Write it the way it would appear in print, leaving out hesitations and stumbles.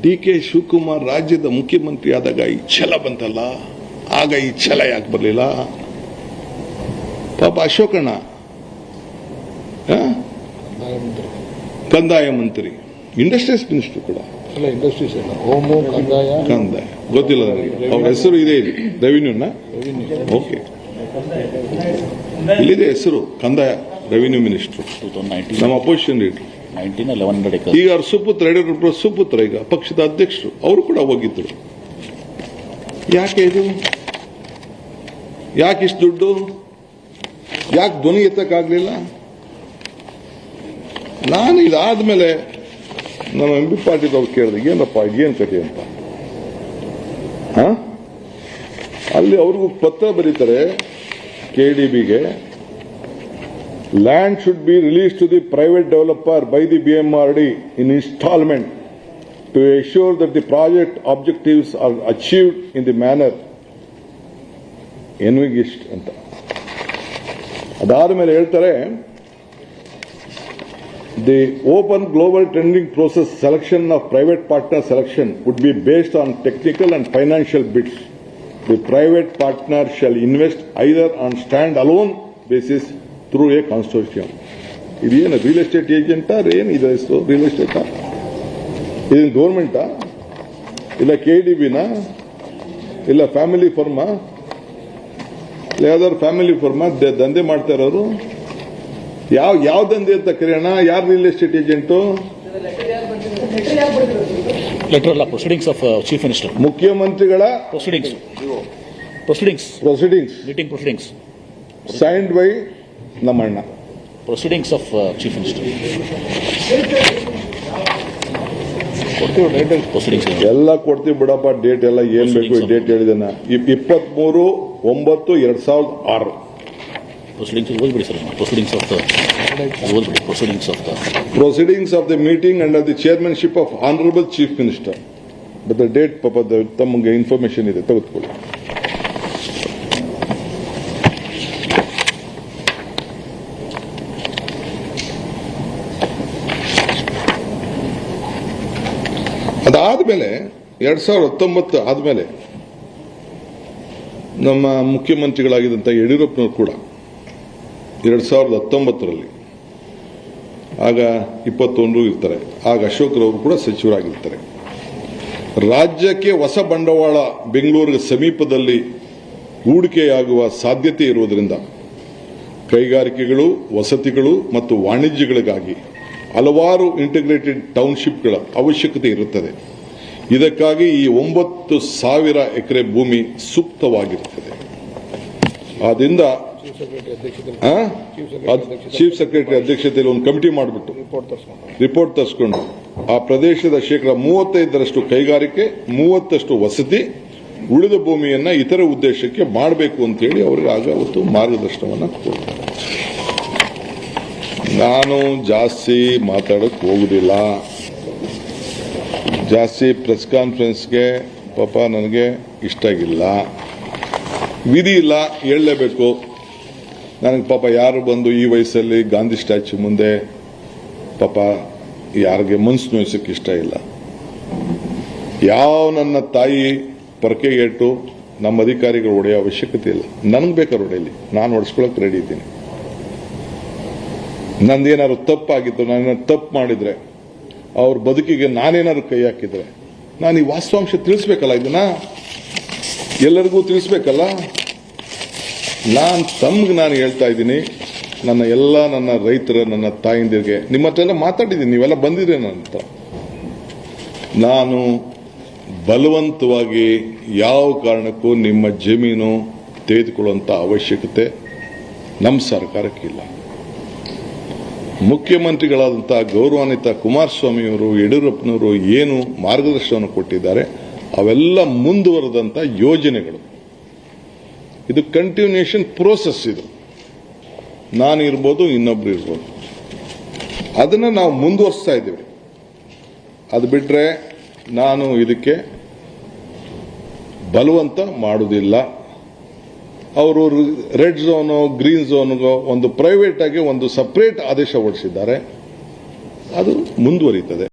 ಡಿ.ಕೆ. ಶಿವಕುಮಾರ್ ರಾಜ್ಯದ ಮುಖ್ಯಮಂತ್ರಿ ಆದಾಗ ಈ ಛಲ ಬಂತಲ್ಲ, ಆಗ ಈ ಛಲ ಯಾಕೆ ಬರಲಿಲ್ಲ? ಪಾಪ ಅಶೋಕಣ್ಣ ಕಂದಾಯ ಮಂತ್ರಿ, ಇಂಡಸ್ಟ್ರೀಸ್ ಮಿನಿಸ್ಟರ್ ಕೂಡ, ಕಂದಾಯ ಗೊತ್ತಿಲ್ಲ ನನಗೆ, ಅವ್ರ ಹೆಸರು ಇದೆ ಇಲ್ಲಿ, ರೆವಿನ್ಯೂನ. ಓಕೆ, ಇಲ್ಲಿದೆ ಹೆಸರು, ಕಂದಾಯ ರೆವಿನ್ಯೂ ಮಿನಿಸ್ಟರ್, ನಮ್ಮ ಅಪೋಸಿಷನ್ ಲೀಡರ್. ಈಗ ಅವ್ರ ಸುಪುತ್ರ, ಯಡಿಯೂರಪ್ಪ ಸುಪುತ್ರ, ಈಗ ಪಕ್ಷದ ಅಧ್ಯಕ್ಷರು, ಅವರು ಕೂಡ ಹೋಗಿದ್ರು. ಯಾಕೆ ಇದು? ಯಾಕೆ ಇಷ್ಟು ದುಡ್ಡು? ಯಾಕೆ ಧ್ವನಿ ಎತ್ತಕ್ಕಾಗಲಿಲ್ಲ? ನಾನು ಇದಾದ್ಮೇಲೆ ನಮ್ಮ ಎಂ.ಬಿ. ಪಾಟೀಲ್ ಅವ್ರು ಕೇಳಿದೆ, ಏನಪ್ಪ ಏನು ಕಥೆ ಅಂತ. ಅಲ್ಲಿ ಅವ್ರಿಗೂ ಪತ್ರ ಬರೀತಾರೆ KDBಗೆ, land should be release to the private developer by the BMRD in instalment to assure that the project objectives are achieved in the manner envisaged ಅಂತ. ಅದಾದ ಮೇಲೆ ಹೇಳ್ತಾರೆ, the open global tendering process selection of private partner selection would be based on technical and financial bids. The private partner shall invest either on stand-alone basis through a consortium. ಇದೇನು real estate ಏಜೆಂಟಾ? ಏನಿದೆ real ಎಸ್ಟೇಟಾ? ಇದೇನು ಗೌರ್ಮೆಂಟಾ? ಇಲ್ಲ KDBನಾ? ಇಲ್ಲ family ಫರ್ಮಾ? ಯಾವ್ದಾದ್ರು family ಫರ್ಮಾ ದಂಧೆ ಮಾಡ್ತಾ ಇರೋರು? ಯಾವ ದಂಧೆ ಅಂತ ಕರೆಯೋಣ? ಯಾರು ರಿಯಲ್ ಎಸ್ಟೇಟ್ ಏಜೆಂಟು? ಲೆಟರ್ ಅಲ್ಲ, ಪ್ರೊಸೀಡಿಂಗ್ಸ್ ಆಫ್ ಚೀಫ್ ಮಿನಿಸ್ಟರ್, ಮುಖ್ಯಮಂತ್ರಿಗಳ proceedings meeting proceedings signed by ನಮ್ಮಣ್ಣ. ಪ್ರೊಸೀಡಿಂಗ್ಸ್ ಆಫ್ ಚೀಫ್ ಮಿನಿಸ್ಟರ್ ಎಲ್ಲ ಕೊಡ್ತೀವಿ ಬಿಡಪ್ಪ. ಡೇಟ್ ಎಲ್ಲ ಏನ್ ಬೇಕು date ಹೇಳಿದನ. 23/9/2006 proceedings of the meeting under the chairmanship of Honorable Chief Minister. But the date, Papa, ತಮಗೆ ಇನ್ಫಾರ್ಮೇಶನ್ ಇದೆ, ತೆಗೆದುಕೊಳ್ಳಿ. ಅದಾದ್ಮೇಲೆ 2019 ಆದ್ಮೇಲೆ ನಮ್ಮ ಮುಖ್ಯಮಂತ್ರಿಗಳಾಗಿದ್ದಂಥ ಯಡಿಯೂರಪ್ಪನವರು ಕೂಡ 2019ರಲ್ಲಿ, ಆಗ 21 ಇರ್ತಾರೆ, ಆಗ ಅಶೋಕ್ರವರು ಕೂಡ ಸಚಿವರಾಗಿರ್ತಾರೆ. ರಾಜ್ಯಕ್ಕೆ ಹೊಸ ಬಂಡವಾಳ ಬೆಂಗಳೂರಿಗೆ ಸಮೀಪದಲ್ಲಿ ಹೂಡಿಕೆಯಾಗುವ ಸಾಧ್ಯತೆ ಇರುವುದರಿಂದ ಕೈಗಾರಿಕೆಗಳು, ವಸತಿಗಳು ಮತ್ತು ವಾಣಿಜ್ಯಗಳಿಗಾಗಿ ಹಲವಾರು ಇಂಟಿಗ್ರೇಟೆಡ್ ಟೌನ್ಶಿಪ್ಗಳ ಅವಶ್ಯಕತೆ ಇರುತ್ತದೆ. ಇದಕ್ಕಾಗಿ ಈ 9,000 ಎಕರೆ ಭೂಮಿ ಸೂಕ್ತವಾಗಿರುತ್ತದೆ. ಆದ್ದರಿಂದ ಚೀಫ್ ಸೆಕ್ರೆಟರಿ ಅಧ್ಯಕ್ಷತೆಯಲ್ಲಿ ಒಂದು ಕಮಿಟಿ ಮಾಡಿಬಿಟ್ಟು ರಿಪೋರ್ಟ್ ತರಿಸಿಕೊಂಡು ಆ ಪ್ರದೇಶದ 35% ಕೈಗಾರಿಕೆ, 30% ವಸತಿ, ಉಳಿದ ಭೂಮಿಯನ್ನ ಇತರ ಉದ್ದೇಶಕ್ಕೆ ಮಾಡಬೇಕು ಅಂತೇಳಿ ಅವರಿಗೆ ಆಗ ಅವತ್ತು ಮಾರ್ಗದರ್ಶನವನ್ನು ಕೊಡ್ತಾರೆ. ನಾನು ಜಾಸ್ತಿ ಮಾತಾಡಕ್ಕೆ ಹೋಗುದಿಲ್ಲ. ಜಾಸ್ತಿ ಪ್ರೆಸ್ ಕಾನ್ಫರೆನ್ಸ್ಗೆ ಪಾಪ ನನಗೆ ಇಷ್ಟ ಇಲ್ಲ. ವಿಧಿ ಇಲ್ಲ, ಹೇಳಲೇಬೇಕು. ನನಗೆ ಪಾಪ ಯಾರು ಬಂದು ಈ ವಯಸ್ಸಲ್ಲಿ ಗಾಂಧಿ ಸ್ಟ್ಯಾಚ್ಯೂ ಮುಂದೆ ಪಾಪ ಯಾರಿಗೆ ಮನ್ಸು ನೋಯಿಸಕ್ಕೆ ಇಷ್ಟ ಇಲ್ಲ. ಯಾವ ನನ್ನ ತಾಯಿ ಪರಕೆಗೇಟು ನಮ್ಮ ಅಧಿಕಾರಿಗಳು ಹೊಡೆಯೋ ಅವಶ್ಯಕತೆ ಇಲ್ಲ. ನನಗೆ ಬೇಕಾದ್ರೆ ಹೊಡೆಯಲಿ, ನಾನು ಹೊಡೆಸ್ಕೊಳಕ್ಕೆ ರೆಡಿ ಇದ್ದೀನಿ. ನಂದೇನಾದ್ರು ತಪ್ಪಾಗಿತ್ತು, ನಾನೇನಾದ್ರು ತಪ್ಪು ಮಾಡಿದ್ರೆ, ಅವ್ರ ಬದುಕಿಗೆ ನಾನೇನಾದ್ರು ಕೈ ಹಾಕಿದ್ರೆ, ನಾನು ಈ ವಾಸ್ತವಾಂಶ ತಿಳಿಸ್ಬೇಕಲ್ಲ, ಇದನ್ನ ಎಲ್ಲರಿಗೂ ತಿಳಿಸ್ಬೇಕಲ್ಲ. ನಾನು ಹೇಳ್ತಾ ಇದ್ದೀನಿ, ನನ್ನ ರೈತರ, ನನ್ನ ತಾಯಿಂದಿರಿಗೆ, ನಿಮ್ಮ ಹತ್ರ ಎಲ್ಲ ಮಾತಾಡಿದ್ದೀನಿ, ನೀವೆಲ್ಲ ಬಂದಿದ್ರೆ ನನ್ನ ಹತ್ರ. ನಾನು ಬಲವಂತವಾಗಿ ಯಾವ ಕಾರಣಕ್ಕೂ ನಿಮ್ಮ ಜಮೀನು ತೆಗೆದುಕೊಳ್ಳುವಂತ ಅವಶ್ಯಕತೆ ನಮ್ಮ ಸರ್ಕಾರಕ್ಕಿಲ್ಲ. ಮುಖ್ಯಮಂತ್ರಿಗಳಾದಂತಹ ಗೌರವಾನ್ವಿತ ಕುಮಾರಸ್ವಾಮಿಯವರು, ಯಡಿಯೂರಪ್ಪನವರು ಏನು ಮಾರ್ಗದರ್ಶನವನ್ನು ಕೊಟ್ಟಿದ್ದಾರೆ ಅವೆಲ್ಲ ಮುಂದುವರೆದಂತ ಯೋಜನೆಗಳು. ಇದು ಕಂಟಿನ್ಯೂಷನ್ ಪ್ರೋಸೆಸ್. ಇದು ನಾನು ಇರ್ಬೋದು, ಇನ್ನೊಬ್ರು ಇರ್ಬೋದು, ಅದನ್ನ ನಾವು ಮುಂದುವರಿಸ್ತಾ ಇದ್ದೀವಿ. ಅದು ಬಿಟ್ರೆ ನಾನು ಇದಕ್ಕೆ ಬಲವಂತ ಮಾಡುವುದಿಲ್ಲ. ಅವರು ರೆಡ್ ಝೋನು, ಗ್ರೀನ್ ಝೋನ್ಗೋ ಒಂದು ಪ್ರೈವೇಟ್ ಆಗಿ ಒಂದು ಸಪರೇಟ್ ಆದೇಶ ಹೊರಡಿಸಿದ್ದಾರೆ. ಅದು ಮುಂದುವರಿಯುತ್ತದೆ.